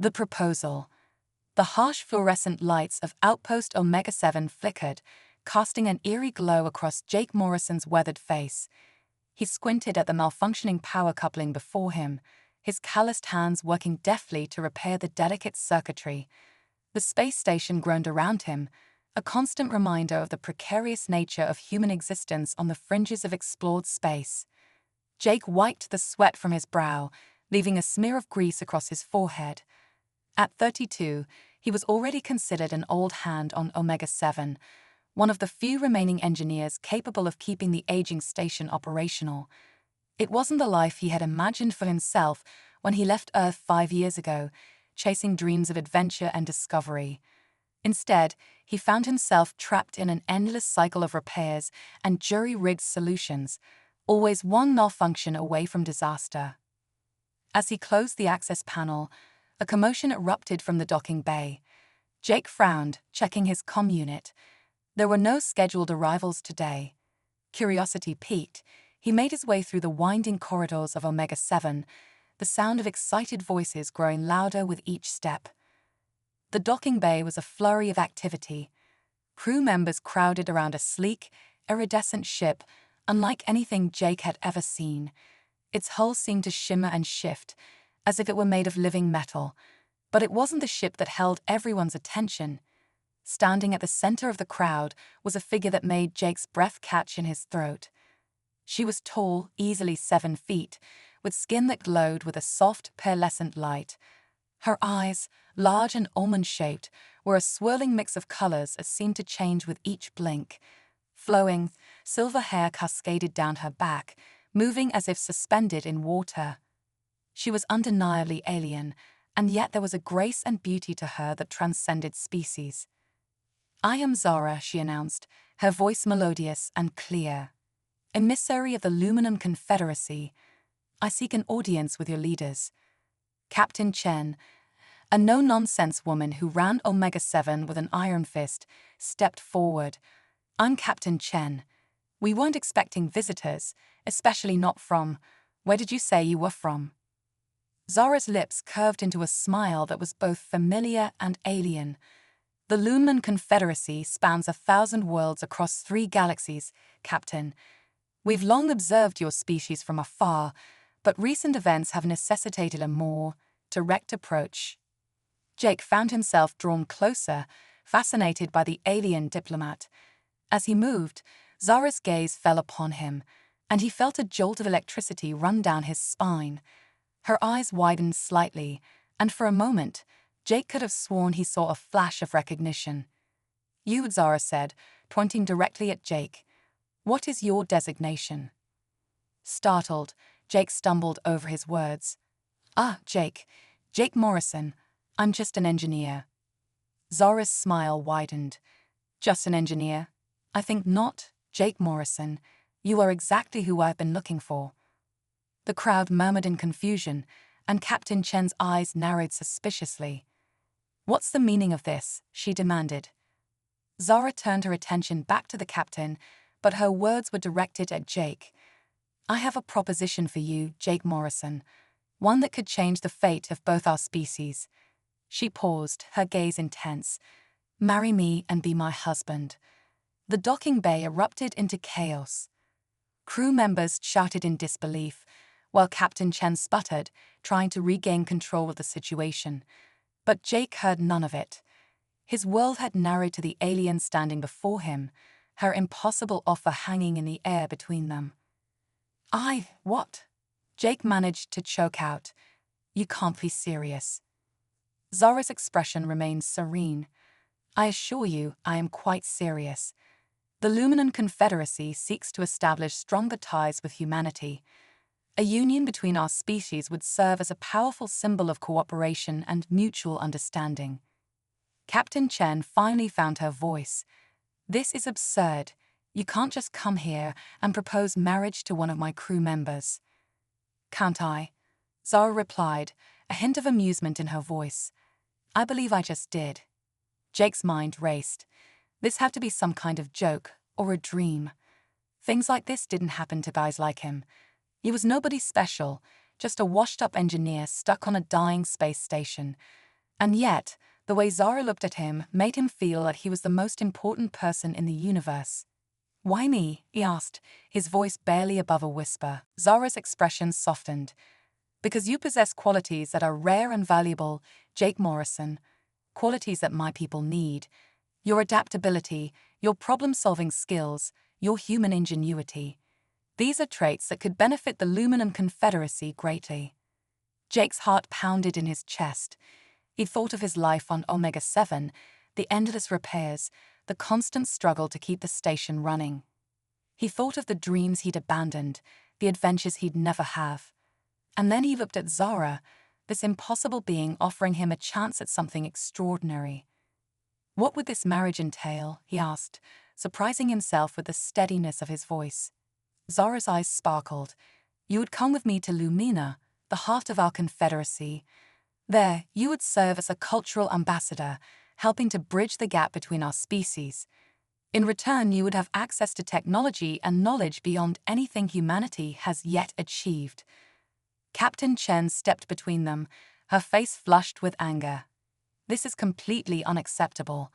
The proposal. The harsh fluorescent lights of Outpost Omega-7 flickered, casting an eerie glow across Jake Morrison's weathered face. He squinted at the malfunctioning power coupling before him, his calloused hands working deftly to repair the delicate circuitry. The space station groaned around him, a constant reminder of the precarious nature of human existence on the fringes of explored space. Jake wiped the sweat from his brow, leaving a smear of grease across his forehead. At 32, he was already considered an old hand on Omega-7, one of the few remaining engineers capable of keeping the aging station operational. It wasn't the life he had imagined for himself when he left Earth 5 years ago, chasing dreams of adventure and discovery. Instead, he found himself trapped in an endless cycle of repairs and jury-rigged solutions, always one malfunction away from disaster. As he closed the access panel, a commotion erupted from the docking bay. Jake frowned, checking his comm unit. There were no scheduled arrivals today. Curiosity piqued, he made his way through the winding corridors of Omega-7, the sound of excited voices growing louder with each step. The docking bay was a flurry of activity. Crew members crowded around a sleek, iridescent ship, unlike anything Jake had ever seen. Its hull seemed to shimmer and shift, as if it were made of living metal. But it wasn't the ship that held everyone's attention. Standing at the center of the crowd was a figure that made Jake's breath catch in his throat. She was tall, easily 7 feet, with skin that glowed with a soft, pearlescent light. Her eyes, large and almond-shaped, were a swirling mix of colors that seemed to change with each blink. Flowing, silver hair cascaded down her back, moving as if suspended in water. She was undeniably alien, and yet there was a grace and beauty to her that transcended species. "I am Zara," she announced, her voice melodious and clear. "Emissary of the Luminum Confederacy. I seek an audience with your leaders." Captain Chen, a no-nonsense woman who ran Omega-7 with an iron fist, stepped forward. "I'm Captain Chen. We weren't expecting visitors, especially not from— Where did you say you were from?" Zara's lips curved into a smile that was both familiar and alien. "The Luminum Confederacy spans 1,000 worlds across 3 galaxies, Captain. We've long observed your species from afar, but recent events have necessitated a more direct approach." Jake found himself drawn closer, fascinated by the alien diplomat. As he moved, Zara's gaze fell upon him, and he felt a jolt of electricity run down his spine. Her eyes widened slightly, and for a moment, Jake could have sworn he saw a flash of recognition. "You," Zara said, pointing directly at Jake. "What is your designation?" Startled, Jake stumbled over his words. Jake Morrison. I'm just an engineer." Zara's smile widened. "Just an engineer? I think not, Jake Morrison. You are exactly who I've been looking for." The crowd murmured in confusion, and Captain Chen's eyes narrowed suspiciously. "What's the meaning of this?" she demanded. Zara turned her attention back to the captain, but her words were directed at Jake. "I have a proposition for you, Jake Morrison, one that could change the fate of both our species." She paused, her gaze intense. "Marry me and be my husband." The docking bay erupted into chaos. Crew members shouted in disbelief, while Captain Chen sputtered, trying to regain control of the situation. But Jake heard none of it. His world had narrowed to the alien standing before him, her impossible offer hanging in the air between them. What?" Jake managed to choke out. "You can't be serious." Zara's expression remained serene. "I assure you, I am quite serious. The Luminum Confederacy seeks to establish stronger ties with humanity. A union between our species would serve as a powerful symbol of cooperation and mutual understanding." Captain Chen finally found her voice. "This is absurd. You can't just come here and propose marriage to one of my crew members." "Can't I?" Zara replied, a hint of amusement in her voice. "I believe I just did." Jake's mind raced. This had to be some kind of joke or a dream. Things like this didn't happen to guys like him. He was nobody special, just a washed-up engineer stuck on a dying space station. And yet, the way Zara looked at him made him feel that he was the most important person in the universe. "Why me?" he asked, his voice barely above a whisper. Zara's expression softened. "Because you possess qualities that are rare and valuable, Jake Morrison. Qualities that my people need. Your adaptability, your problem-solving skills, your human ingenuity. These are traits that could benefit the Luminum Confederacy greatly." Jake's heart pounded in his chest. He thought of his life on Omega-7, the endless repairs, the constant struggle to keep the station running. He thought of the dreams he'd abandoned, the adventures he'd never have. And then he looked at Zara, this impossible being offering him a chance at something extraordinary. "What would this marriage entail?" he asked, surprising himself with the steadiness of his voice. Zara's eyes sparkled. "You would come with me to Lumina, the heart of our confederacy. There, you would serve as a cultural ambassador, helping to bridge the gap between our species. In return, you would have access to technology and knowledge beyond anything humanity has yet achieved." Captain Chen stepped between them, her face flushed with anger. "This is completely unacceptable.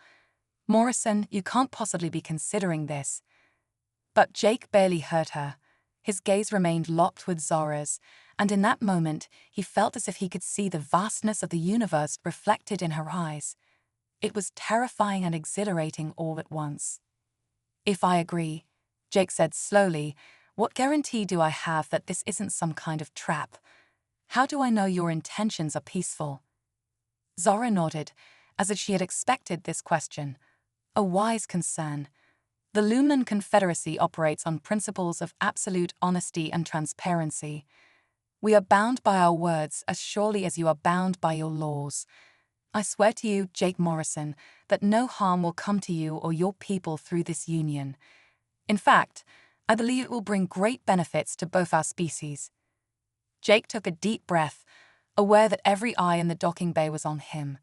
Morrison, you can't possibly be considering this." But Jake barely heard her. His gaze remained locked with Zara's, and in that moment he felt as if he could see the vastness of the universe reflected in her eyes. It was terrifying and exhilarating all at once. "If I agree," Jake said slowly, "what guarantee do I have that this isn't some kind of trap? How do I know your intentions are peaceful?" Zara nodded, as if she had expected this question. A wise concern. The Lumen Confederacy operates on principles of absolute honesty and transparency. "We are bound by our words as surely as you are bound by your laws. I swear to you, Jake Morrison, that no harm will come to you or your people through this union. In fact, I believe it will bring great benefits to both our species." Jake took a deep breath, aware that every eye in the docking bay was on him.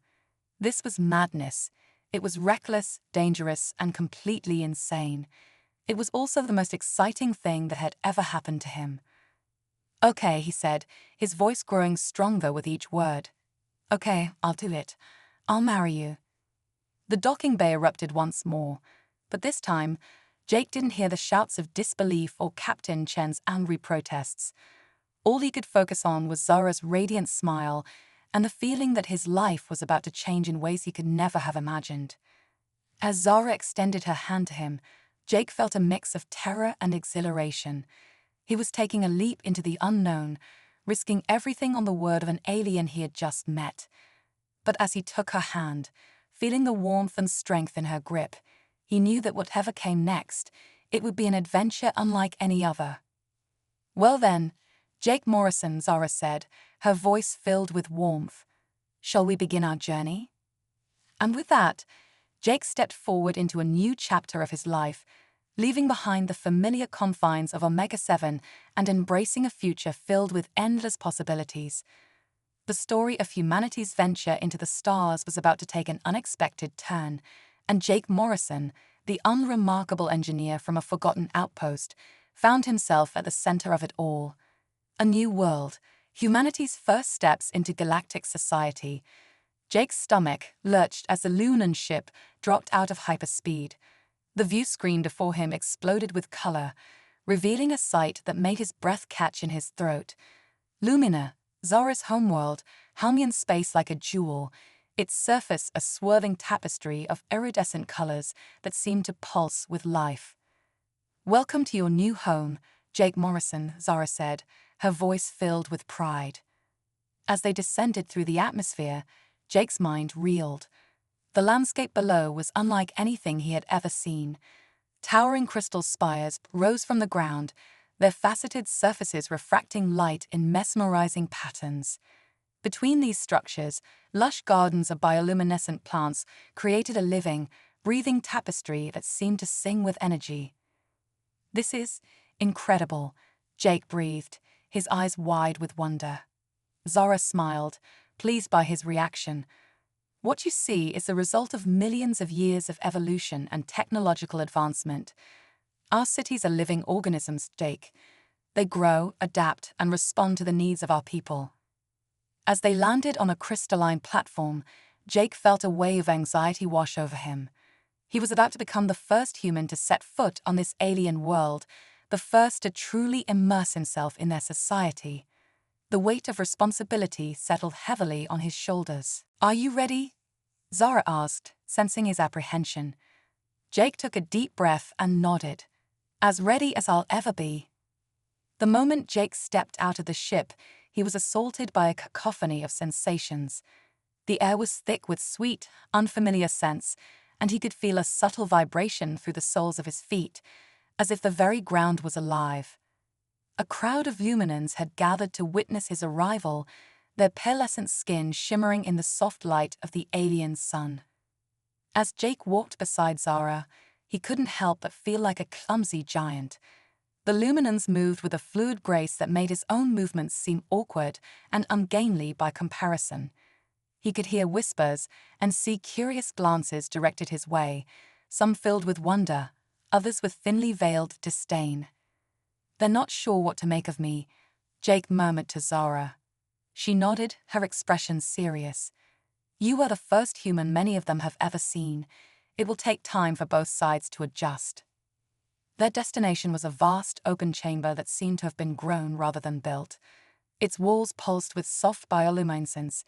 This was madness. It was reckless, dangerous, and completely insane. It was also the most exciting thing that had ever happened to him. "Okay," he said, his voice growing stronger with each word. "Okay, I'll do it. I'll marry you." The docking bay erupted once more, but this time, Jake didn't hear the shouts of disbelief or Captain Chen's angry protests. All he could focus on was Zara's radiant smile and the feeling that his life was about to change in ways he could never have imagined. As Zara extended her hand to him, Jake felt a mix of terror and exhilaration. He was taking a leap into the unknown, risking everything on the word of an alien he had just met. But as he took her hand, feeling the warmth and strength in her grip, he knew that whatever came next, it would be an adventure unlike any other. "Well then, Jake Morrison," Zara said, her voice filled with warmth, "shall we begin our journey?" And with that, Jake stepped forward into a new chapter of his life, leaving behind the familiar confines of Omega-7 and embracing a future filled with endless possibilities. The story of humanity's venture into the stars was about to take an unexpected turn, and Jake Morrison, the unremarkable engineer from a forgotten outpost, found himself at the center of it all. A new world, humanity's first steps into galactic society. Jake's stomach lurched as the Lunan ship dropped out of hyperspeed. The view screen before him exploded with color, revealing a sight that made his breath catch in his throat. Lumina, Zara's homeworld, hung in space like a jewel, its surface a swirling tapestry of iridescent colors that seemed to pulse with life. "Welcome to your new home, Jake Morrison," Zara said, her voice filled with pride. As they descended through the atmosphere, Jake's mind reeled. The landscape below was unlike anything he had ever seen. Towering crystal spires rose from the ground, their faceted surfaces refracting light in mesmerizing patterns. Between these structures, lush gardens of bioluminescent plants created a living, breathing tapestry that seemed to sing with energy. "This is incredible," Jake breathed, his eyes wide with wonder. Zara smiled, pleased by his reaction. "What you see is the result of millions of years of evolution and technological advancement. Our cities are living organisms, Jake. They grow, adapt, and respond to the needs of our people." As they landed on a crystalline platform, Jake felt a wave of anxiety wash over him. He was about to become the first human to set foot on this alien world, the first to truly immerse himself in their society. The weight of responsibility settled heavily on his shoulders. "Are you ready?" Zara asked, sensing his apprehension. Jake took a deep breath and nodded. "As ready as I'll ever be." The moment Jake stepped out of the ship, he was assaulted by a cacophony of sensations. The air was thick with sweet, unfamiliar scents, and he could feel a subtle vibration through the soles of his feet, as if the very ground was alive. A crowd of luminans had gathered to witness his arrival, their pearlescent skin shimmering in the soft light of the alien sun. As Jake walked beside Zara, he couldn't help but feel like a clumsy giant. The luminans moved with a fluid grace that made his own movements seem awkward and ungainly by comparison. He could hear whispers and see curious glances directed his way, some filled with wonder, others with thinly veiled disdain. "They're not sure what to make of me," Jake murmured to Zara. She nodded, her expression serious. "You are the first human many of them have ever seen. It will take time for both sides to adjust." Their destination was a vast, open chamber that seemed to have been grown rather than built. Its walls pulsed with soft bioluminescence,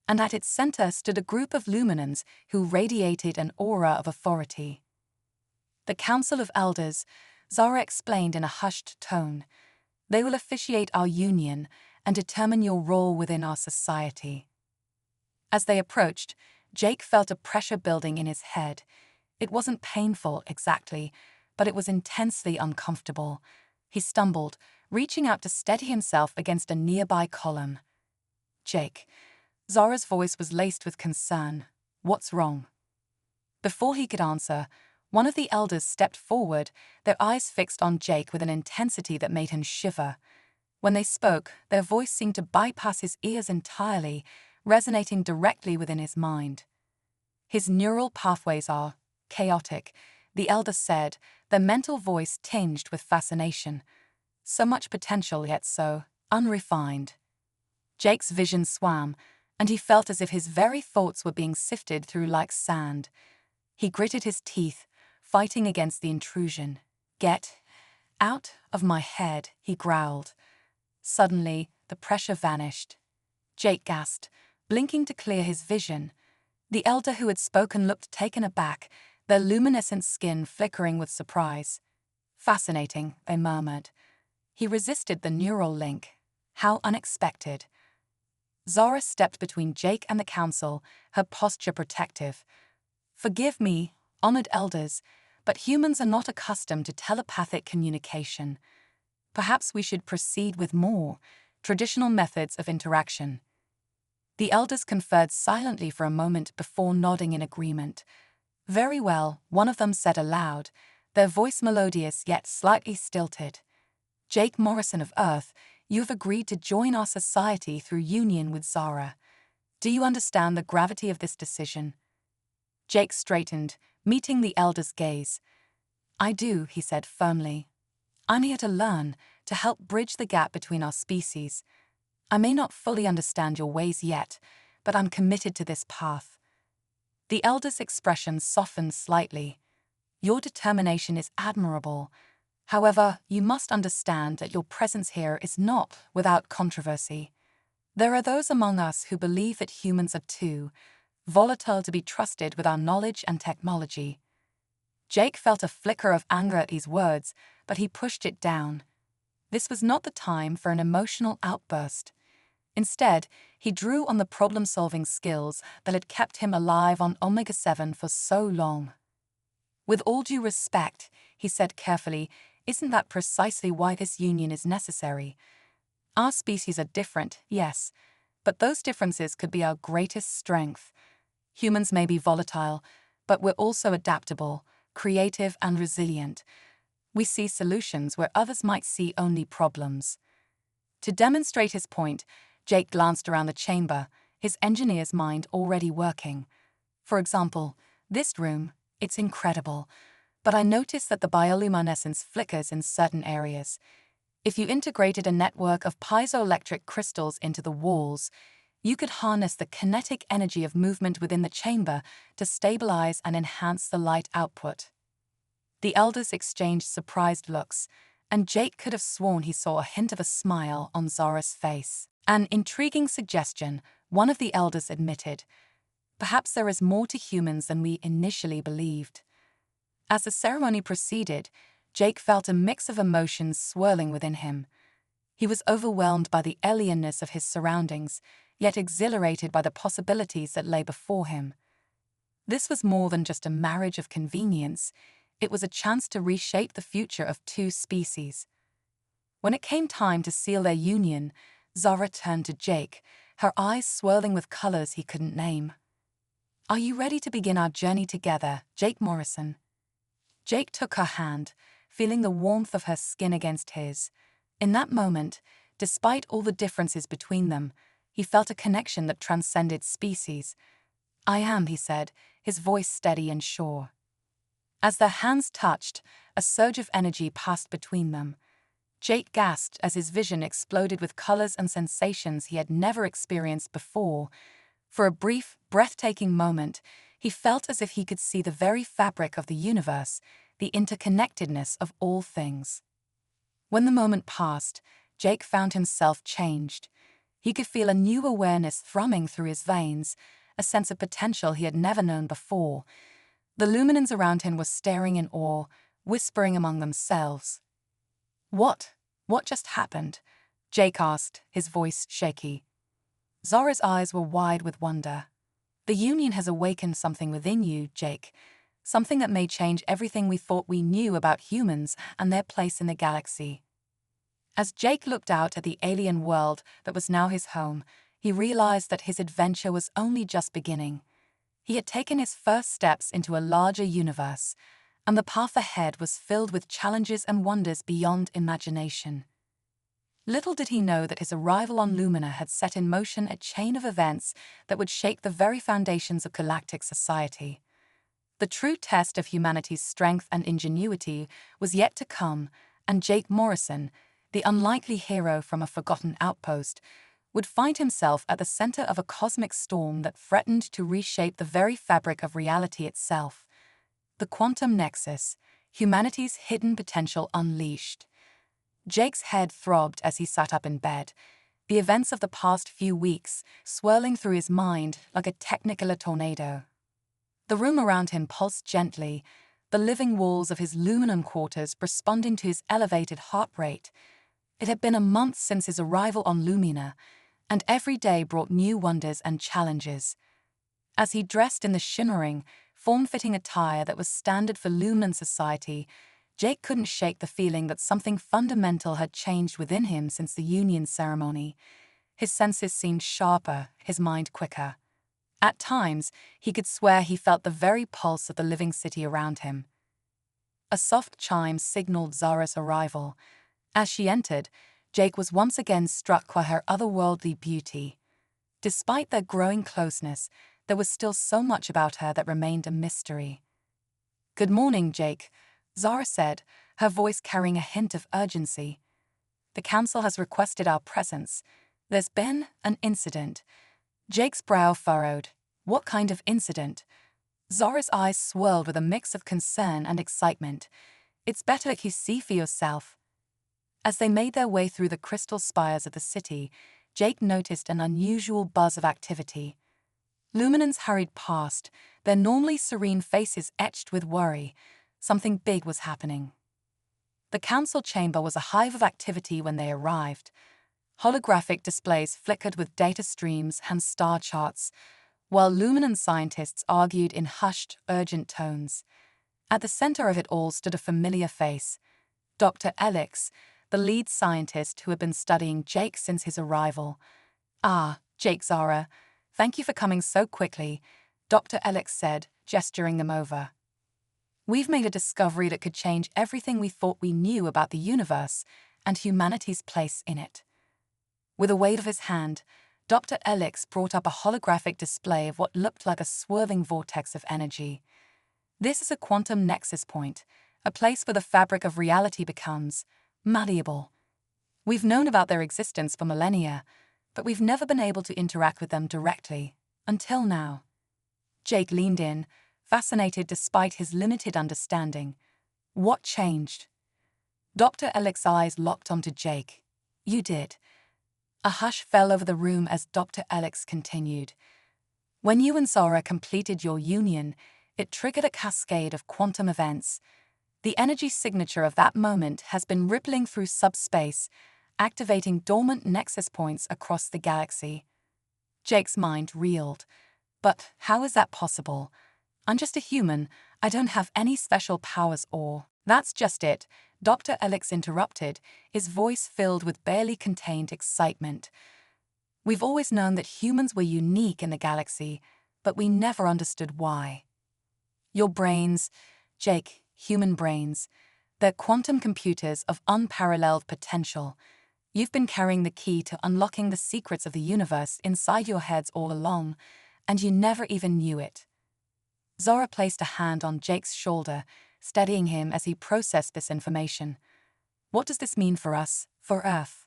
and at its center stood a group of luminans who radiated an aura of authority. "The Council of Elders," Zara explained in a hushed tone. "They will officiate our union and determine your role within our society." As they approached, Jake felt a pressure building in his head. It wasn't painful, exactly, but it was intensely uncomfortable. He stumbled, reaching out to steady himself against a nearby column. "Jake." Zara's voice was laced with concern. "What's wrong?" Before he could answer, one of the elders stepped forward, their eyes fixed on Jake with an intensity that made him shiver. When they spoke, their voice seemed to bypass his ears entirely, resonating directly within his mind. "His neural pathways are chaotic," the elder said, their mental voice tinged with fascination. "So much potential, yet so unrefined." Jake's vision swam, and he felt as if his very thoughts were being sifted through like sand. He gritted his teeth, fighting against the intrusion. "Get out of my head," he growled. Suddenly, the pressure vanished. Jake gasped, blinking to clear his vision. The elder who had spoken looked taken aback, their luminescent skin flickering with surprise. "Fascinating," they murmured. He resisted the neural link. How unexpected. Zara stepped between Jake and the council, her posture protective. "Forgive me, honored elders, but humans are not accustomed to telepathic communication. Perhaps we should proceed with more traditional methods of interaction." The elders conferred silently for a moment before nodding in agreement. "Very well," one of them said aloud, their voice melodious yet slightly stilted. "Jake Morrison of Earth, you have agreed to join our society through union with Zara. Do you understand the gravity of this decision?" Jake straightened, meeting the elder's gaze. "I do," he said firmly. "I'm here to learn, to help bridge the gap between our species. I may not fully understand your ways yet, but I'm committed to this path." The elder's expression softened slightly. "Your determination is admirable. However, you must understand that your presence here is not without controversy. There are those among us who believe that humans are too volatile to be trusted with our knowledge and technology." Jake felt a flicker of anger at these words, but he pushed it down. This was not the time for an emotional outburst. Instead, he drew on the problem-solving skills that had kept him alive on Omega-7 for so long. "With all due respect," he said carefully, "isn't that precisely why this union is necessary? Our species are different, yes, but those differences could be our greatest strength. Humans may be volatile, but we're also adaptable, creative, and resilient. We see solutions where others might see only problems." To demonstrate his point, Jake glanced around the chamber, his engineer's mind already working. "For example, this room, it's incredible, but I noticed that the bioluminescence flickers in certain areas. If you integrated a network of piezoelectric crystals into the walls, You could harness the kinetic energy of movement within the chamber to stabilize and enhance the light output. The elders exchanged surprised looks, and Jake could have sworn he saw a hint of a smile on Zara's face. An intriguing suggestion, one of the elders admitted. Perhaps there is more to humans than we initially believed. As the ceremony proceeded, Jake felt a mix of emotions swirling within him. He was overwhelmed by the alienness of his surroundings, yet exhilarated by the possibilities that lay before him. This was more than just a marriage of convenience. It was a chance to reshape the future of two species. When it came time to seal their union, Zara turned to Jake, her eyes swirling with colors he couldn't name. "Are you ready to begin our journey together, Jake Morrison?" Jake took her hand, feeling the warmth of her skin against his. In that moment, despite all the differences between them, he felt a connection that transcended species. "I am," he said, his voice steady and sure. As their hands touched, a surge of energy passed between them. Jake gasped as his vision exploded with colors and sensations he had never experienced before. For a brief, breathtaking moment, he felt as if he could see the very fabric of the universe, the interconnectedness of all things. When the moment passed, Jake found himself changed. He could feel a new awareness thrumming through his veins, a sense of potential he had never known before. The luminans around him were staring in awe, whispering among themselves. What just happened?" Jake asked, his voice shaky. Zara's eyes were wide with wonder. "The union has awakened something within you, Jake. Something that may change everything we thought we knew about humans and their place in the galaxy." As Jake looked out at the alien world that was now his home, he realized that his adventure was only just beginning. He had taken his first steps into a larger universe, and the path ahead was filled with challenges and wonders beyond imagination. Little did he know that his arrival on Lumina had set in motion a chain of events that would shake the very foundations of galactic society. The true test of humanity's strength and ingenuity was yet to come, and Jake Morrison, the unlikely hero from a forgotten outpost, would find himself at the center of a cosmic storm that threatened to reshape the very fabric of reality itself. The quantum nexus, humanity's hidden potential unleashed. Jake's head throbbed as he sat up in bed, the events of the past few weeks swirling through his mind like a technicolor tornado. The room around him pulsed gently, the living walls of his luminum quarters responding to his elevated heart rate. It had been a month since his arrival on Lumina, and every day brought new wonders and challenges. As he dressed in the shimmering, form-fitting attire that was standard for Luminan society, Jake couldn't shake the feeling that something fundamental had changed within him since the union ceremony. His senses seemed sharper, his mind quicker. At times, he could swear he felt the very pulse of the living city around him. A soft chime signaled Zara's arrival. As she entered, Jake was once again struck by her otherworldly beauty. Despite their growing closeness, there was still so much about her that remained a mystery. "Good morning, Jake," Zara said, her voice carrying a hint of urgency. "The council has requested our presence. There's been an incident." Jake's brow furrowed. What kind of incident? Zara's eyes swirled with a mix of concern and excitement. "It's better that you see for yourself." As they made their way through the crystal spires of the city, Jake noticed an unusual buzz of activity. Luminans hurried past, their normally serene faces etched with worry. Something big was happening. The council chamber was a hive of activity when they arrived. Holographic displays flickered with data streams and star charts, while Luminan scientists argued in hushed, urgent tones. At the center of it all stood a familiar face, Dr. Elix, the lead scientist who had been studying Jake since his arrival. "Ah, Jake, Zara, thank you for coming so quickly," Dr. Elix said, gesturing them over. "We've made a discovery that could change everything we thought we knew about the universe and humanity's place in it." With a wave of his hand, Dr. Elix brought up a holographic display of what looked like a swerving vortex of energy. "This is a quantum nexus point, a place where the fabric of reality becomes malleable. We've known about their existence for millennia, but we've never been able to interact with them directly, until now. Jake leaned in, fascinated despite his limited understanding. What changed? Dr. Alec's eyes locked onto Jake. You did. A hush fell over the room as Dr. Alex continued. When you and Zora completed your union, it triggered a cascade of quantum events. The energy signature of that moment has been rippling through subspace, activating dormant nexus points across the galaxy. Jake's mind reeled. But how is that possible? I'm just a human. I don't have any special powers or... That's just it, Dr. Alex interrupted, his voice filled with barely contained excitement. We've always known that humans were unique in the galaxy, but we never understood why. Your brains, Jake, human brains, they're quantum computers of unparalleled potential. You've been carrying the key to unlocking the secrets of the universe inside your heads all along, and you never even knew it. Zora placed a hand on Jake's shoulder, steadying him as he processed this information. What does this mean for us, for Earth?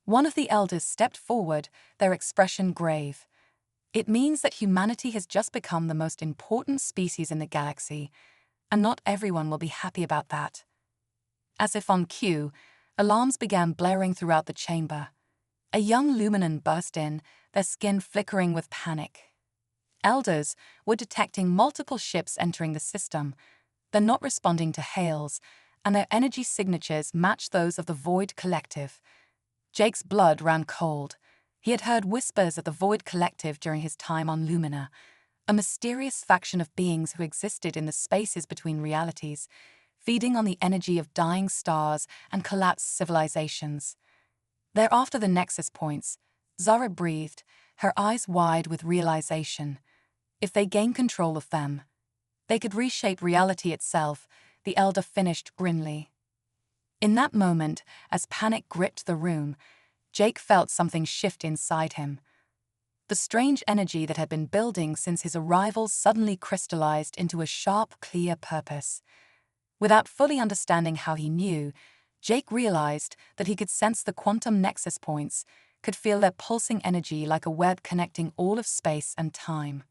One of the elders stepped forward, their expression grave. It means that humanity has just become the most important species in the galaxy, and not everyone will be happy about that. As if on cue, alarms began blaring throughout the chamber. A young Luminan burst in, their skin flickering with panic. Elders were detecting multiple ships entering the system. They're not responding to hails, and their energy signatures match those of the Void Collective. Jake's blood ran cold. He had heard whispers of the Void Collective during his time on Lumina, a mysterious faction of beings who existed in the spaces between realities, feeding on the energy of dying stars and collapsed civilizations. They're after the nexus points. Zara breathed, her eyes wide with realization. If they gain control of them, they could reshape reality itself, the elder finished grimly. In that moment, as panic gripped the room, Jake felt something shift inside him. The strange energy that had been building since his arrival suddenly crystallized into a sharp, clear purpose. Without fully understanding how he knew, Jake realized that he could sense the quantum nexus points, could feel their pulsing energy like a web connecting all of space and time.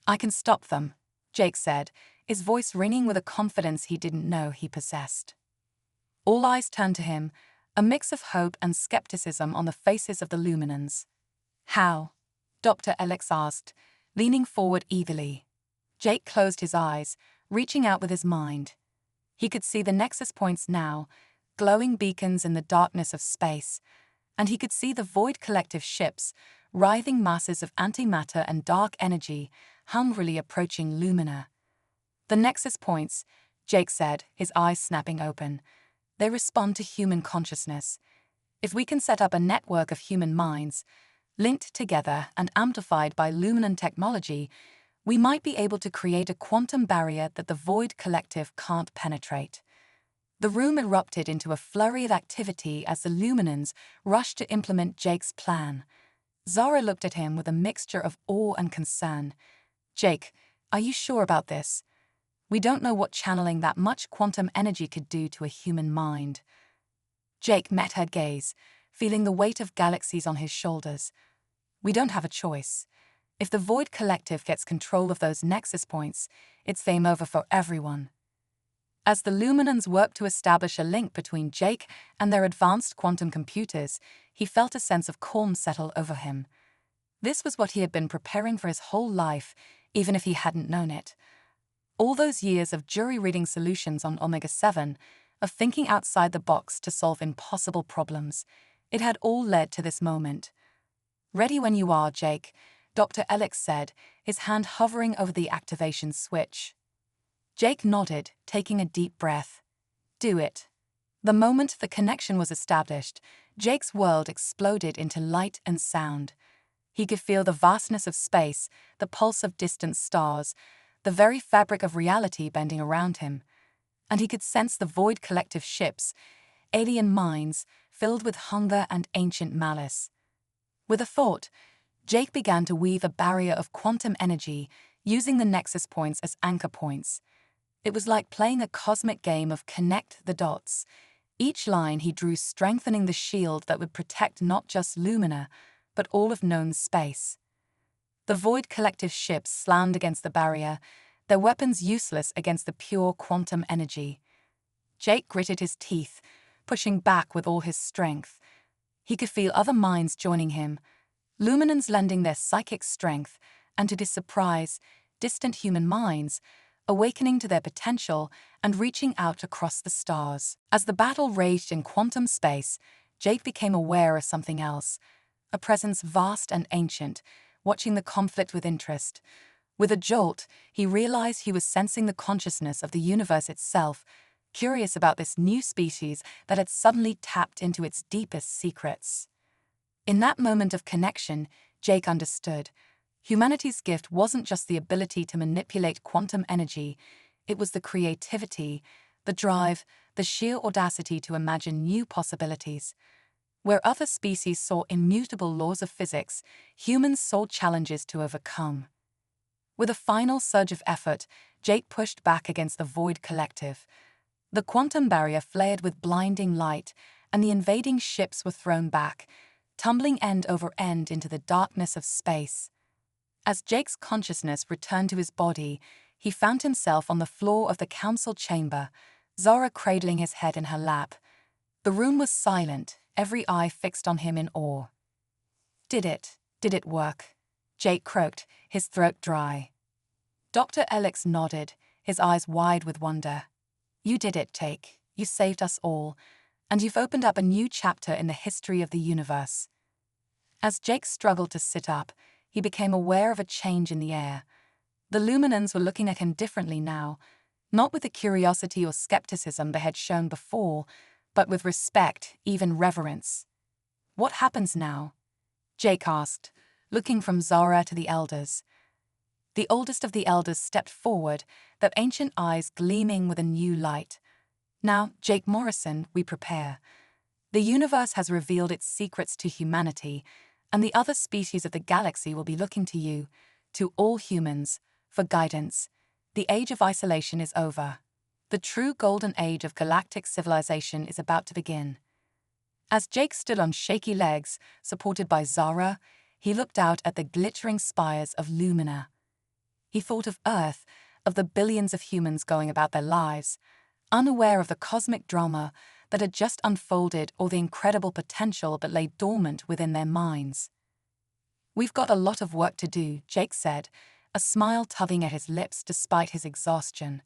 I can stop them, Jake said, his voice ringing with a confidence he didn't know he possessed. All eyes turned to him, a mix of hope and skepticism on the faces of the Luminans. How? Dr. Alex asked, leaning forward eagerly. Jake closed his eyes, reaching out with his mind. He could see the nexus points now, glowing beacons in the darkness of space, and he could see the Void Collective ships, writhing masses of antimatter and dark energy, hungrily approaching Lumina. The nexus points, Jake said, his eyes snapping open. They respond to human consciousness. If we can set up a network of human minds, linked together and amplified by Luminan technology, we might be able to create a quantum barrier that the Void Collective can't penetrate. The room erupted into a flurry of activity as the Luminans rushed to implement Jake's plan. Zara looked at him with a mixture of awe and concern. Jake, are you sure about this? We don't know what channeling that much quantum energy could do to a human mind. Jake met her gaze, feeling the weight of galaxies on his shoulders. We don't have a choice. If the Void Collective gets control of those nexus points, it's game over for everyone. As the Luminans worked to establish a link between Jake and their advanced quantum computers, he felt a sense of calm settle over him. This was what he had been preparing for his whole life, even if he hadn't known it. All those years of jury-reading solutions on Omega-7, of thinking outside the box to solve impossible problems, it had all led to this moment. Ready when you are, Jake, Dr. Alex said, his hand hovering over the activation switch. Jake nodded, taking a deep breath. Do it. The moment the connection was established, Jake's world exploded into light and sound. He could feel the vastness of space, the pulse of distant stars, the very fabric of reality bending around him. And he could sense the Void Collective ships, alien minds, filled with hunger and ancient malice. With a thought, Jake began to weave a barrier of quantum energy, using the nexus points as anchor points. It was like playing a cosmic game of connect the dots. Each line he drew strengthening the shield that would protect not just Lumina, but all of known space. The Void Collective's ships slammed against the barrier, their weapons useless against the pure quantum energy. Jake gritted his teeth, pushing back with all his strength. He could feel other minds joining him, Luminans lending their psychic strength, and to his surprise, distant human minds, awakening to their potential and reaching out across the stars. As the battle raged in quantum space, Jake became aware of something else, a presence vast and ancient, watching the conflict with interest. With a jolt, he realized he was sensing the consciousness of the universe itself, curious about this new species that had suddenly tapped into its deepest secrets. In that moment of connection, Jake understood. Humanity's gift wasn't just the ability to manipulate quantum energy, it was the creativity, the drive, the sheer audacity to imagine new possibilities. Where other species saw immutable laws of physics, humans saw challenges to overcome. With a final surge of effort, Jake pushed back against the Void Collective. The quantum barrier flared with blinding light, and the invading ships were thrown back, tumbling end over end into the darkness of space. As Jake's consciousness returned to his body, he found himself on the floor of the council chamber, Zara cradling his head in her lap. The room was silent, every eye fixed on him in awe. Did it work? Jake croaked, his throat dry. Dr. Elix nodded, his eyes wide with wonder. You did it, Jake. You saved us all, and you've opened up a new chapter in the history of the universe. As Jake struggled to sit up, he became aware of a change in the air. The Luminans were looking at him differently now, not with the curiosity or skepticism they had shown before, but with respect, even reverence. What happens now? Jake asked, looking from Zara to the elders. The oldest of the elders stepped forward, their ancient eyes gleaming with a new light. Now, Jake Morrison, we prepare. The universe has revealed its secrets to humanity, and the other species of the galaxy will be looking to you, to all humans, for guidance. The age of isolation is over. The true golden age of galactic civilization is about to begin. As Jake stood on shaky legs, supported by Zara, he looked out at the glittering spires of Lumina. He thought of Earth, of the billions of humans going about their lives, unaware of the cosmic drama that had just unfolded or the incredible potential that lay dormant within their minds. We've got a lot of work to do, Jake said, a smile tugging at his lips despite his exhaustion.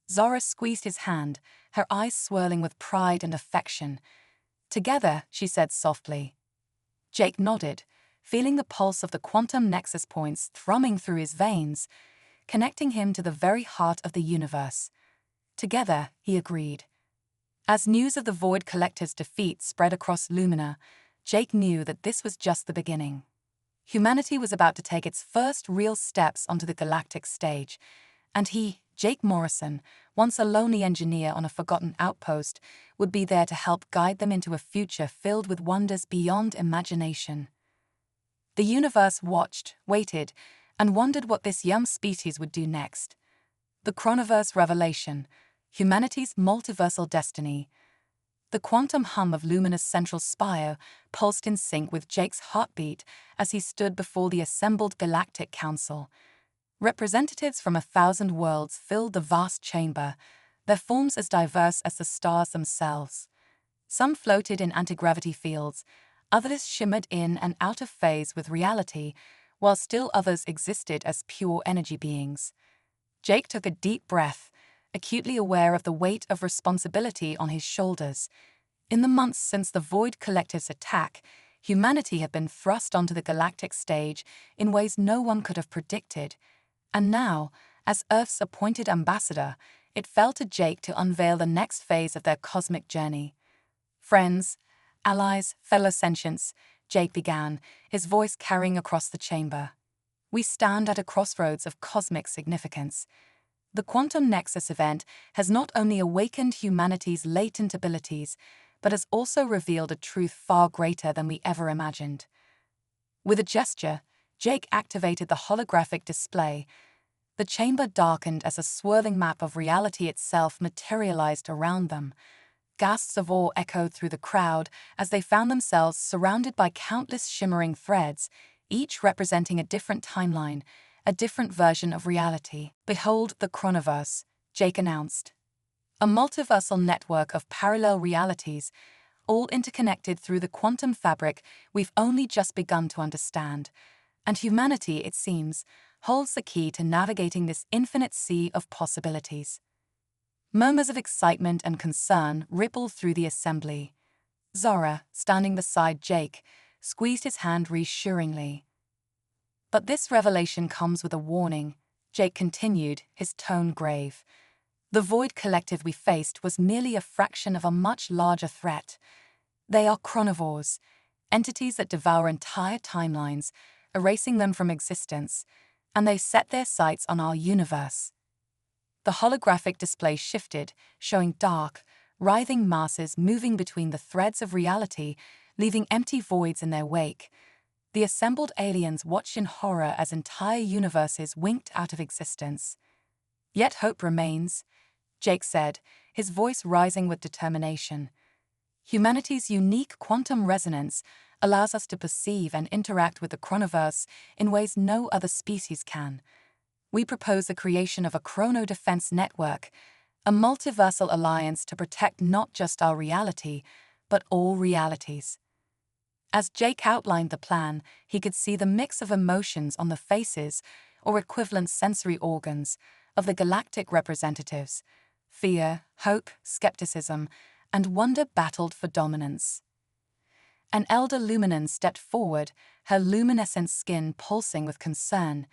Zara squeezed his hand, her eyes swirling with pride and affection. Together, she said softly. Jake nodded, feeling the pulse of the quantum nexus points thrumming through his veins, connecting him to the very heart of the universe. Together, he agreed. As news of the Void Collective's defeat spread across Lumina, Jake knew that this was just the beginning. Humanity was about to take its first real steps onto the galactic stage, and he, Jake Morrison, once a lonely engineer on a forgotten outpost, would be there to help guide them into a future filled with wonders beyond imagination. The universe watched, waited, and wondered what this young species would do next. The Chronoverse Revelation, humanity's multiversal destiny. The quantum hum of Lumina's central spire pulsed in sync with Jake's heartbeat as he stood before the assembled Galactic Council. Representatives from 1,000 worlds filled the vast chamber, their forms as diverse as the stars themselves. Some floated in anti-gravity fields, others shimmered in and out of phase with reality, while still others existed as pure energy beings. Jake took a deep breath, acutely aware of the weight of responsibility on his shoulders. In the months since the Void Collective's attack, humanity had been thrust onto the galactic stage in ways no one could have predicted. And now, as Earth's appointed ambassador, it fell to Jake to unveil the next phase of their cosmic journey. Friends, allies, fellow sentients, Jake began, his voice carrying across the chamber. We stand at a crossroads of cosmic significance. The Quantum Nexus event has not only awakened humanity's latent abilities, but has also revealed a truth far greater than we ever imagined. With a gesture, Jake activated the holographic display. The chamber darkened as a swirling map of reality itself materialized around them. Gasps of awe echoed through the crowd as they found themselves surrounded by countless shimmering threads, each representing a different timeline, a different version of reality. "Behold the Chronoverse," Jake announced. "A multiversal network of parallel realities, all interconnected through the quantum fabric we've only just begun to understand. And humanity, it seems, holds the key to navigating this infinite sea of possibilities." Murmurs of excitement and concern rippled through the assembly. Zara, standing beside Jake, squeezed his hand reassuringly. "But this revelation comes with a warning," Jake continued, his tone grave. "The void collective we faced was merely a fraction of a much larger threat. They are chronovores, entities that devour entire timelines, erasing them from existence, and they set their sights on our universe." The holographic display shifted, showing dark, writhing masses moving between the threads of reality, leaving empty voids in their wake. The assembled aliens watched in horror as entire universes winked out of existence. "Yet hope remains," Jake said, his voice rising with determination. "Humanity's unique quantum resonance allows us to perceive and interact with the chronoverse in ways no other species can. We propose the creation of a chrono defense network, a multiversal alliance to protect not just our reality, but all realities." As Jake outlined the plan, he could see the mix of emotions on the faces, or equivalent sensory organs, of the galactic representatives. Fear, hope, skepticism, and wonder battled for dominance. An elder luminance stepped forward, her luminescent skin pulsing with concern.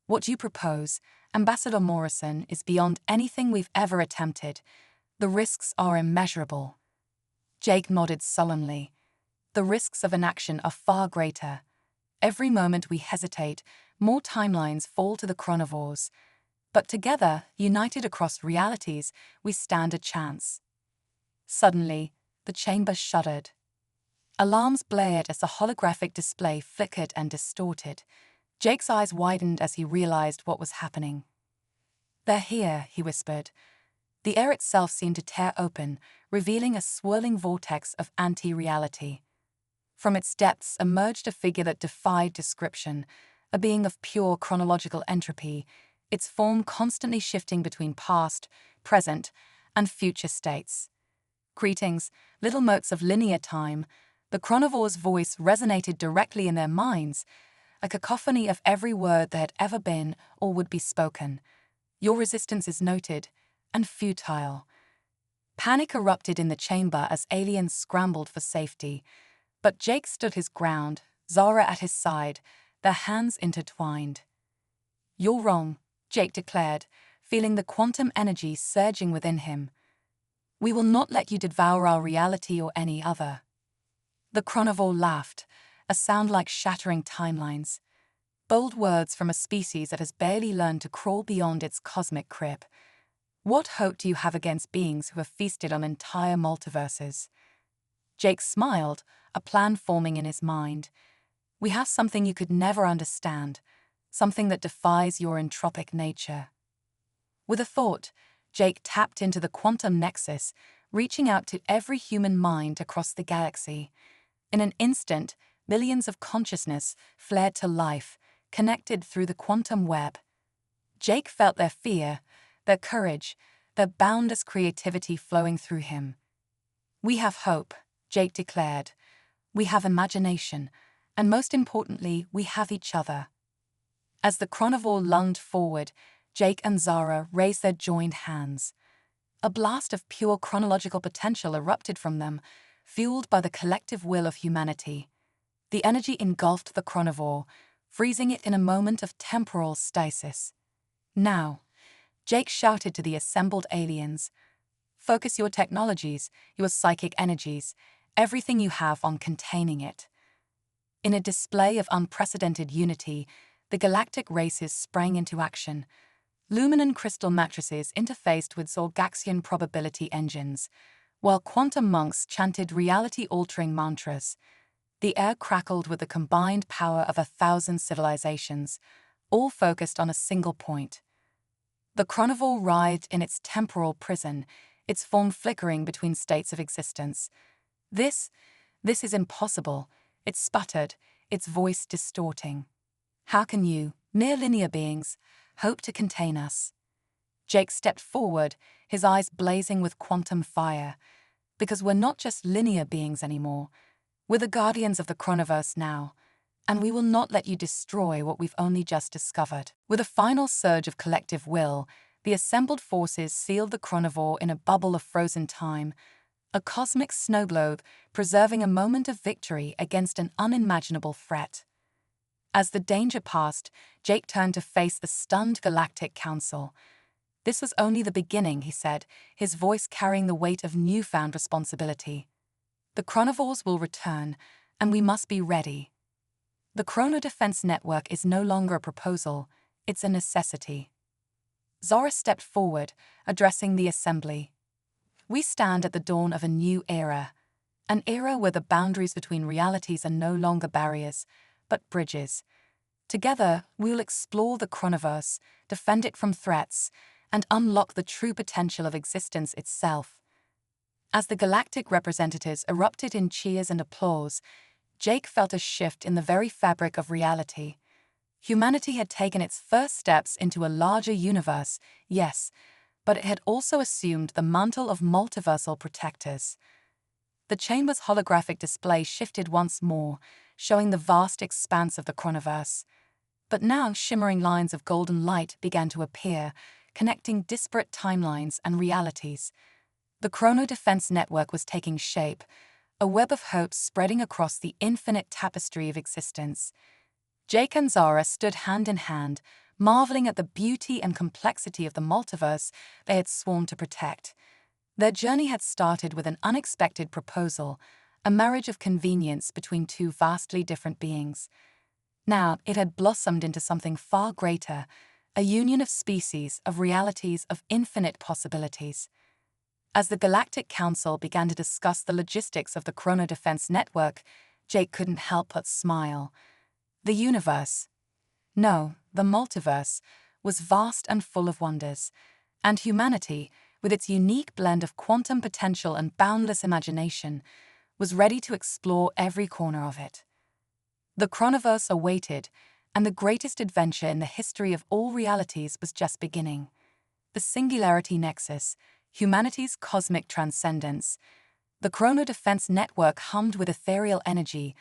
"What you propose, Ambassador Morrison, is beyond anything we've ever attempted. The risks are immeasurable." Jake nodded solemnly. "The risks of inaction are far greater. Every moment we hesitate, more timelines fall to the chronovores. But together, united across realities, we stand a chance." Suddenly, the chamber shuddered. Alarms blared as the holographic display flickered and distorted. Jake's eyes widened as he realized what was happening. "They're here," he whispered. The air itself seemed to tear open, revealing a swirling vortex of anti-reality. From its depths emerged a figure that defied description, a being of pure chronological entropy, its form constantly shifting between past, present, and future states. "Greetings, little motes of linear time." The chronovore's voice resonated directly in their minds, a cacophony of every word that had ever been or would be spoken. "Your resistance is noted, and futile." Panic erupted in the chamber as aliens scrambled for safety. But Jake stood his ground, Zara at his side, their hands intertwined. "You're wrong," Jake declared, feeling the quantum energy surging within him. "We will not let you devour our reality or any other." The chronovore laughed, a sound like shattering timelines. Bold words from a species that has barely learned to crawl beyond its cosmic crib. "What hope do you have against beings who have feasted on entire multiverses?" Jake smiled, a plan forming in his mind. "We have something you could never understand, something that defies your entropic nature." With a thought, Jake tapped into the quantum nexus, reaching out to every human mind across the galaxy. In an instant, millions of consciousness flared to life, connected through the quantum web. Jake felt their fear, their courage, their boundless creativity flowing through him. "We have hope," Jake declared. "We have imagination, and most importantly, we have each other." As the chronovore lunged forward, Jake and Zara raised their joined hands. A blast of pure chronological potential erupted from them, fueled by the collective will of humanity. The energy engulfed the chronovore, freezing it in a moment of temporal stasis. "Now," Jake shouted to the assembled aliens, "focus your technologies, your psychic energies, everything you have on containing it." In a display of unprecedented unity, the galactic races sprang into action. Luminon crystal matrices interfaced with Zorgaxian probability engines, while quantum monks chanted reality-altering mantras. The air crackled with the combined power of 1,000 civilizations, all focused on a single point. The chronovore writhed in its temporal prison, its form flickering between states of existence. This is impossible, it sputtered, its voice distorting. How can you, mere linear beings, hope to contain us? Jake stepped forward, his eyes blazing with quantum fire. Because we're not just linear beings anymore. We're the guardians of the chronoverse now, and we will not let you destroy what we've only just discovered. With a final surge of collective will, the assembled forces sealed the chronovore in a bubble of frozen time, a cosmic snow globe preserving a moment of victory against an unimaginable threat. As the danger passed, Jake turned to face the stunned Galactic Council. This was only the beginning, he said, his voice carrying the weight of newfound responsibility. The chronovores will return, and we must be ready. The Chrono Defense Network is no longer a proposal, it's a necessity. Zara stepped forward, addressing the assembly. We stand at the dawn of a new era, an era where the boundaries between realities are no longer barriers, but bridges. Together, we'll explore the chronoverse, defend it from threats, and unlock the true potential of existence itself. As the galactic representatives erupted in cheers and applause, Jake felt a shift in the very fabric of reality. Humanity had taken its first steps into a larger universe, yes, but it had also assumed the mantle of multiversal protectors. The chamber's holographic display shifted once more, showing the vast expanse of the chronoverse. But now shimmering lines of golden light began to appear, connecting disparate timelines and realities. The Chrono Defense Network was taking shape, a web of hope spreading across the infinite tapestry of existence. Jake and Zara stood hand in hand, marveling at the beauty and complexity of the multiverse they had sworn to protect. Their journey had started with an unexpected proposal, a marriage of convenience between two vastly different beings. Now it had blossomed into something far greater, a union of species, of realities, of infinite possibilities. As the Galactic Council began to discuss the logistics of the Chrono Defense Network, Jake couldn't help but smile. The universe, no, the multiverse, was vast and full of wonders, and humanity, with its unique blend of quantum potential and boundless imagination, was ready to explore every corner of it. The chronoverse awaited, and the greatest adventure in the history of all realities was just beginning. The Singularity Nexus, humanity's cosmic transcendence. The Chrono Defense Network hummed with ethereal energy,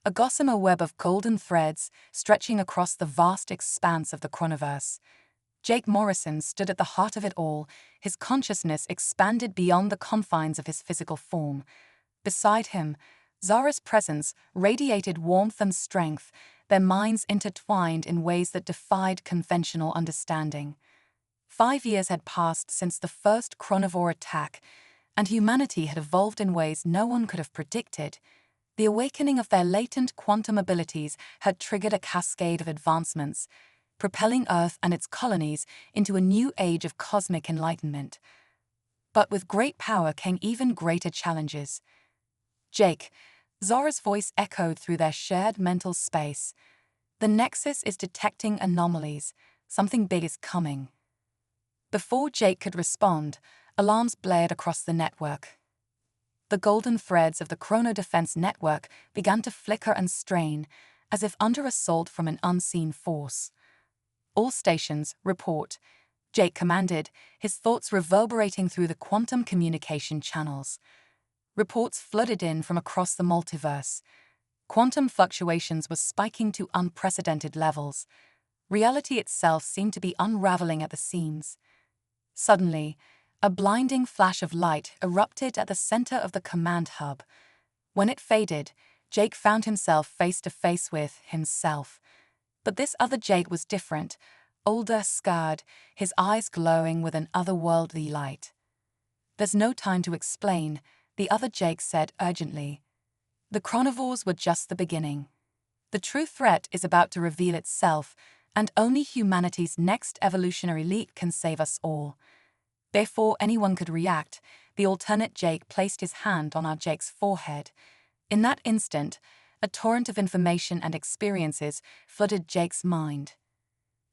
a gossamer web of golden threads stretching across the vast expanse of the chronoverse. Jake Morrison stood at the heart of it all, his consciousness expanded beyond the confines of his physical form. Beside him, Zara's presence radiated warmth and strength, their minds intertwined in ways that defied conventional understanding. 5 years had passed since the first chronovore attack, and humanity had evolved in ways no one could have predicted. The awakening of their latent quantum abilities had triggered a cascade of advancements, propelling Earth and its colonies into a new age of cosmic enlightenment. But with great power came even greater challenges. Jake, Zara's voice echoed through their shared mental space. The Nexus is detecting anomalies. Something big is coming. Before Jake could respond, alarms blared across the network. The golden threads of the Chrono Defense Network began to flicker and strain, as if under assault from an unseen force. All stations, report, Jake commanded, his thoughts reverberating through the quantum communication channels. Reports flooded in from across the multiverse. Quantum fluctuations were spiking to unprecedented levels. Reality itself seemed to be unraveling at the seams. Suddenly, a blinding flash of light erupted at the center of the command hub. When it faded, Jake found himself face to face with himself. But this other Jake was different, older, scarred, his eyes glowing with an otherworldly light. "There's no time to explain," the other Jake said urgently. "The chronovores were just the beginning. The true threat is about to reveal itself, and only humanity's next evolutionary leap can save us all." Before anyone could react, the alternate Jake placed his hand on our Jake's forehead. In that instant, a torrent of information and experiences flooded Jake's mind.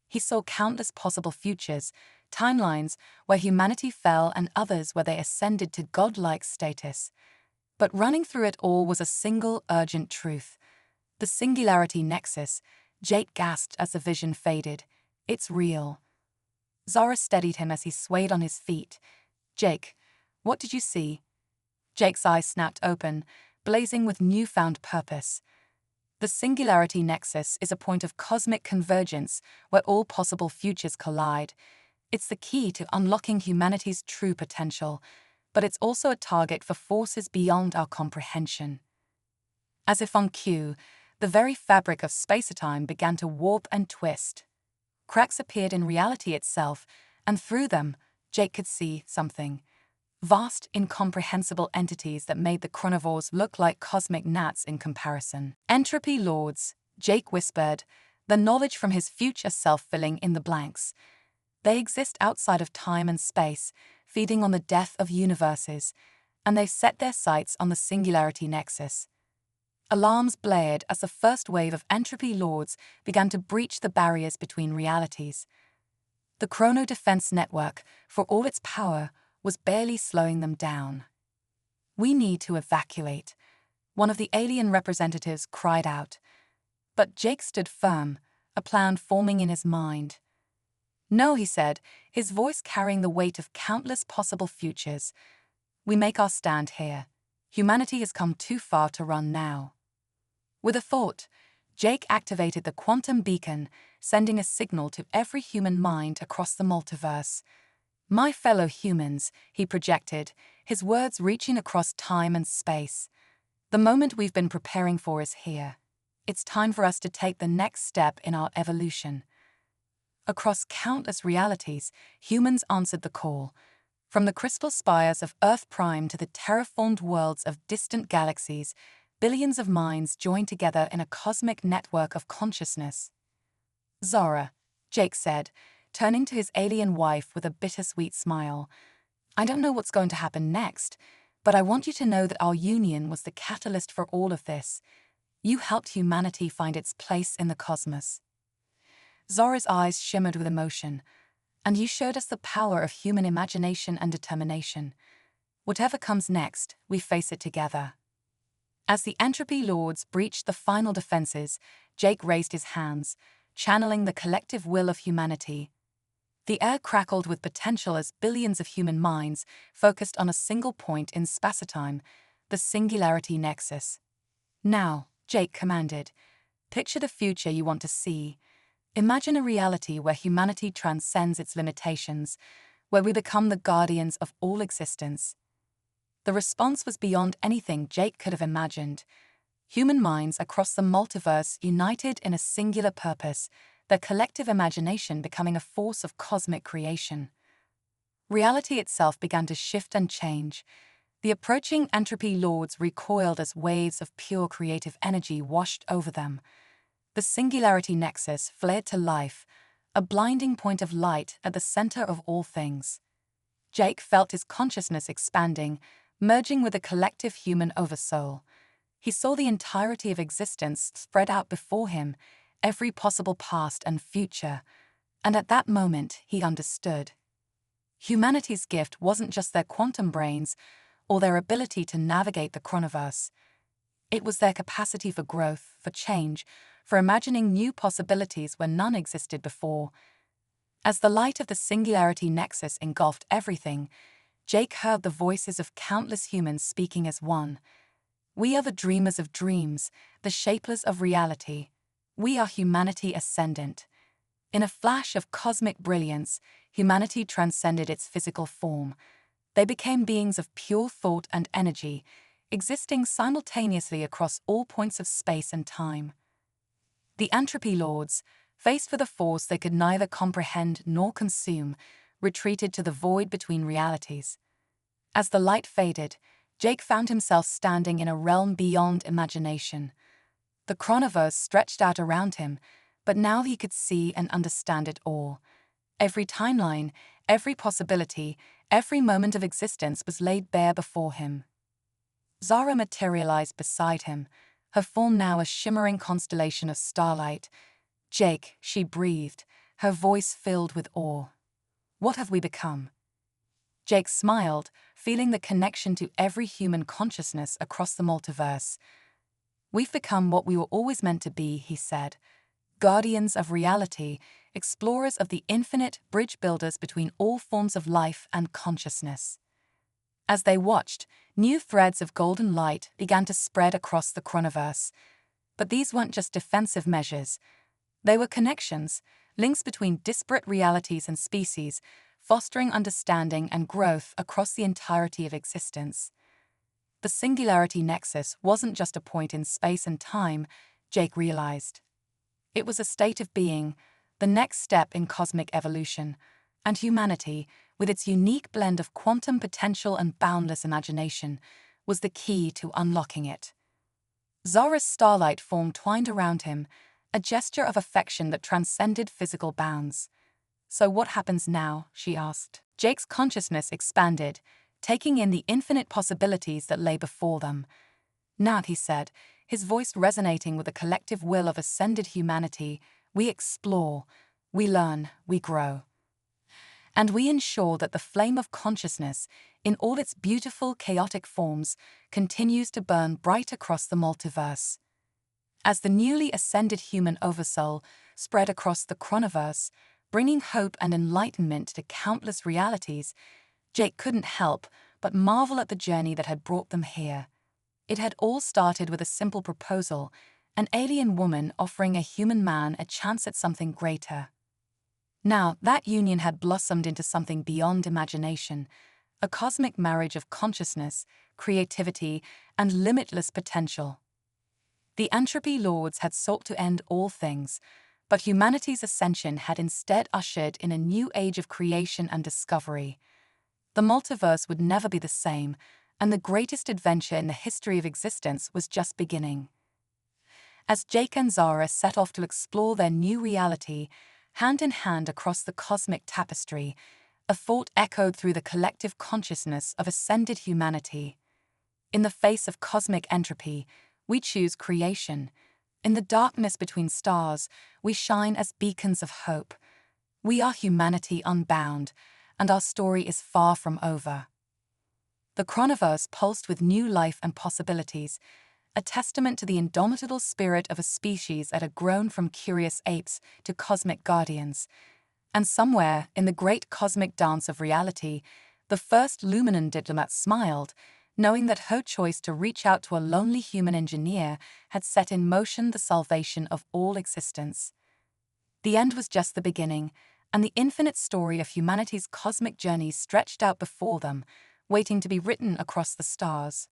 He saw countless possible futures, timelines where humanity fell and others where they ascended to godlike status. But running through it all was a single urgent truth. The singularity nexus. Jake gasped as the vision faded. It's real. Zara steadied him as he swayed on his feet. Jake, what did you see? Jake's eyes snapped open, blazing with newfound purpose. The singularity nexus is a point of cosmic convergence where all possible futures collide. It's the key to unlocking humanity's true potential, but it's also a target for forces beyond our comprehension. As if on cue, the very fabric of space-time began to warp and twist. Cracks appeared in reality itself, and through them, Jake could see something. Vast, incomprehensible entities that made the chronivores look like cosmic gnats in comparison. Entropy lords, Jake whispered, the knowledge from his future self filling in the blanks. They exist outside of time and space, feeding on the death of universes, and they set their sights on the singularity nexus. Alarms blared as the first wave of entropy lords began to breach the barriers between realities. The Chrono Defense Network, for all its power, was barely slowing them down. We need to evacuate, one of the alien representatives cried out. But Jake stood firm, a plan forming in his mind. No, he said, his voice carrying the weight of countless possible futures. We make our stand here. Humanity has come too far to run now. With a thought, Jake activated the quantum beacon, sending a signal to every human mind across the multiverse. My fellow humans, he projected, his words reaching across time and space. The moment we've been preparing for is here. It's time for us to take the next step in our evolution. Across countless realities, humans answered the call. From the crystal spires of Earth Prime to the terraformed worlds of distant galaxies, billions of minds joined together in a cosmic network of consciousness. Zara, Jake said, turning to his alien wife with a bittersweet smile. I don't know what's going to happen next, but I want you to know that our union was the catalyst for all of this. You helped humanity find its place in the cosmos. Zara's eyes shimmered with emotion. And you showed us the power of human imagination and determination. Whatever comes next, we face it together. As the entropy lords breached the final defenses, Jake raised his hands, channeling the collective will of humanity. The air crackled with potential as billions of human minds focused on a single point in space-time, the singularity nexus. Now, Jake commanded, picture the future you want to see. Imagine a reality where humanity transcends its limitations, where we become the guardians of all existence. The response was beyond anything Jake could have imagined. Human minds across the multiverse united in a singular purpose, their collective imagination becoming a force of cosmic creation. Reality itself began to shift and change. The approaching entropy lords recoiled as waves of pure creative energy washed over them. The singularity nexus flared to life, a blinding point of light at the center of all things. Jake felt his consciousness expanding, merging with the collective human oversoul. He saw the entirety of existence spread out before him, every possible past and future, and at that moment he understood. Humanity's gift wasn't just their quantum brains or their ability to navigate the chronoverse. It was their capacity for growth, for change, for imagining new possibilities where none existed before. As the light of the singularity nexus engulfed everything, Jake heard the voices of countless humans speaking as one. We are the dreamers of dreams, the shapers of reality. We are humanity ascendant. In a flash of cosmic brilliance, humanity transcended its physical form. They became beings of pure thought and energy, existing simultaneously across all points of space and time. The entropy lords, faced with a force they could neither comprehend nor consume, retreated to the void between realities. As the light faded, Jake found himself standing in a realm beyond imagination. The chronoverse stretched out around him, but now he could see and understand it all. Every timeline, every possibility, every moment of existence was laid bare before him. Zara materialized beside him, her form now a shimmering constellation of starlight. Jake, she breathed, her voice filled with awe. What have we become? Jake smiled, feeling the connection to every human consciousness across the multiverse. We've become what we were always meant to be, he said. Guardians of reality, explorers of the infinite, bridge builders between all forms of life and consciousness. As they watched, new threads of golden light began to spread across the chronoverse. But these weren't just defensive measures. They were connections, links between disparate realities and species, fostering understanding and growth across the entirety of existence. The singularity nexus wasn't just a point in space and time, Jake realized. It was a state of being, the next step in cosmic evolution, and humanity, with its unique blend of quantum potential and boundless imagination, was the key to unlocking it. Zara's starlight form twined around him, a gesture of affection that transcended physical bounds. So what happens now? She asked. Jake's consciousness expanded, taking in the infinite possibilities that lay before them. Now, he said, his voice resonating with the collective will of ascended humanity, we explore, we learn, we grow. And we ensure that the flame of consciousness, in all its beautiful, chaotic forms, continues to burn bright across the multiverse. As the newly ascended human oversoul spread across the chronoverse, bringing hope and enlightenment to countless realities, Jake couldn't help but marvel at the journey that had brought them here. It had all started with a simple proposal, an alien woman offering a human man a chance at something greater. Now, that union had blossomed into something beyond imagination, a cosmic marriage of consciousness, creativity, and limitless potential. The entropy lords had sought to end all things, but humanity's ascension had instead ushered in a new age of creation and discovery. The multiverse would never be the same, and the greatest adventure in the history of existence was just beginning. As Jake and Zara set off to explore their new reality, hand in hand across the cosmic tapestry, a thought echoed through the collective consciousness of ascended humanity. In the face of cosmic entropy, we choose creation. In the darkness between stars, we shine as beacons of hope. We are humanity unbound, and our story is far from over. The chronoverse pulsed with new life and possibilities, a testament to the indomitable spirit of a species that had grown from curious apes to cosmic guardians. And somewhere, in the great cosmic dance of reality, the first Luminan diplomat smiled, knowing that her choice to reach out to a lonely human engineer had set in motion the salvation of all existence. The end was just the beginning, and the infinite story of humanity's cosmic journey stretched out before them, waiting to be written across the stars.